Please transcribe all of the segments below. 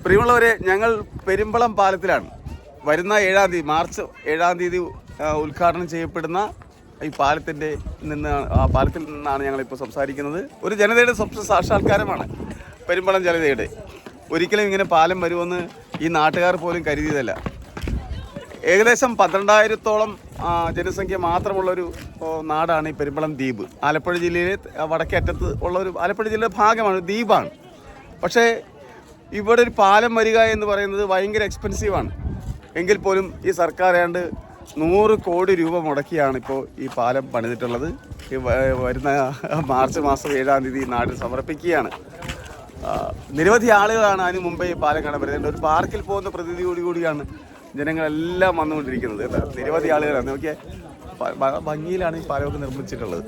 പ്രിയമുള്ളവരെ, ഞങ്ങൾ പെരുമ്പളം പാലത്തിലാണ്. വരുന്ന 7-ാം തീയതി, മാർച്ച് 7-ാം തീയതി ഉദ്ഘാടനം ചെയ്യപ്പെടുന്ന ഈ പാലത്തിൽ നിന്നാണ് ഞങ്ങളിപ്പോൾ സംസാരിക്കുന്നത്. ഒരു ജനതയുടെ സ്വപ്ന സാക്ഷാത്കാരമാണ് പെരുമ്പളം ജനതയുടെ. ഒരിക്കലും ഇങ്ങനെ പാലം വരുമെന്ന് ഈ നാട്ടുകാർ പോലും കരുതിയതല്ല. ഏകദേശം 12,000-ഓളം ജനസംഖ്യ മാത്രമുള്ളൊരു നാടാണ് ഈ പെരുമ്പളം ദ്വീപ്. ആലപ്പുഴ ജില്ലയിലെ വടക്കേ അറ്റത്ത് ഉള്ളൊരു ആലപ്പുഴ ജില്ലയുടെ ഭാഗമാണ്, ദ്വീപാണ്. പക്ഷേ ഇവിടെ ഒരു പാലം വരിക എന്ന് പറയുന്നത് ഭയങ്കര എക്സ്പെൻസീവാണ്. എങ്കിൽ പോലും ഈ സർക്കാർ ഏതാണ്ട് 100 കോടി രൂപ മുടക്കിയാണ് ഇപ്പോൾ ഈ പാലം പണിതിട്ടുള്ളത്. വരുന്ന മാർച്ച് മാസം 7-ാം തീയതി നാടിന് സമർപ്പിക്കുകയാണ്. നിരവധി ആളുകളാണ് അതിന് മുമ്പേ ഈ പാലം കാണാൻ വരുന്നത്. ഒരു പാർക്കിൽ പോകുന്ന പ്രതീതിയോടുകൂടിയാണ് ജനങ്ങളെല്ലാം വന്നുകൊണ്ടിരിക്കുന്നത്. നിരവധി ആളുകളാണ്. നോക്കിയാൽ ഭംഗിയിലാണ് ഈ പാലമൊക്കെ നിർമ്മിച്ചിട്ടുള്ളത്.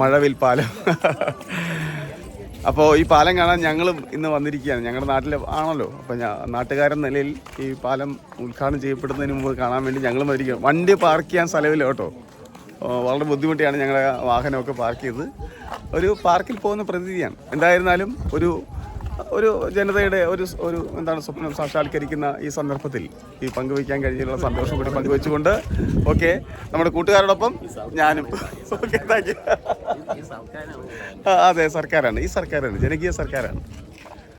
മഴവിൽ പാലം. അപ്പോൾ ഈ പാലം കാണാൻ ഞങ്ങളും ഇന്ന് വന്നിരിക്കുകയാണ്. ഞങ്ങളുടെ നാട്ടിൽ ആണല്ലോ. അപ്പോൾ നാട്ടുകാരൻ നിലയിൽ ഈ പാലം ഉദ്ഘാടനം ചെയ്യപ്പെടുന്നതിന് മുമ്പ് കാണാൻ വേണ്ടി ഞങ്ങളും വന്നിരിക്കുകയാണ്. വണ്ടി പാർക്ക് ചെയ്യാൻ സ്ഥലമില്ല കേട്ടോ. വളരെ ബുദ്ധിമുട്ടിയാണ് ഞങ്ങളുടെ വാഹനമൊക്കെ പാർക്ക് ചെയ്തത്. ഒരു പാർക്കിൽ പോകുന്ന പ്രതീതിയാണ്. എന്തായിരുന്നാലും ഒരു ജനതയുടെ ഒരു എന്താണ് സ്വപ്നം സാക്ഷാത്കരിക്കുന്ന ഈ സന്ദർഭത്തിൽ ഈ പങ്കുവയ്ക്കാൻ കഴിഞ്ഞുള്ള സന്തോഷം കൂടി പങ്കുവെച്ചുകൊണ്ട് ഓക്കെ, നമ്മുടെ കൂട്ടുകാരോടൊപ്പം ഞാനും. Okay, thank you. അതെ, സർക്കാരാണ്. ഈ സർക്കാരാണ്, ജനകീയ സർക്കാരാണ്.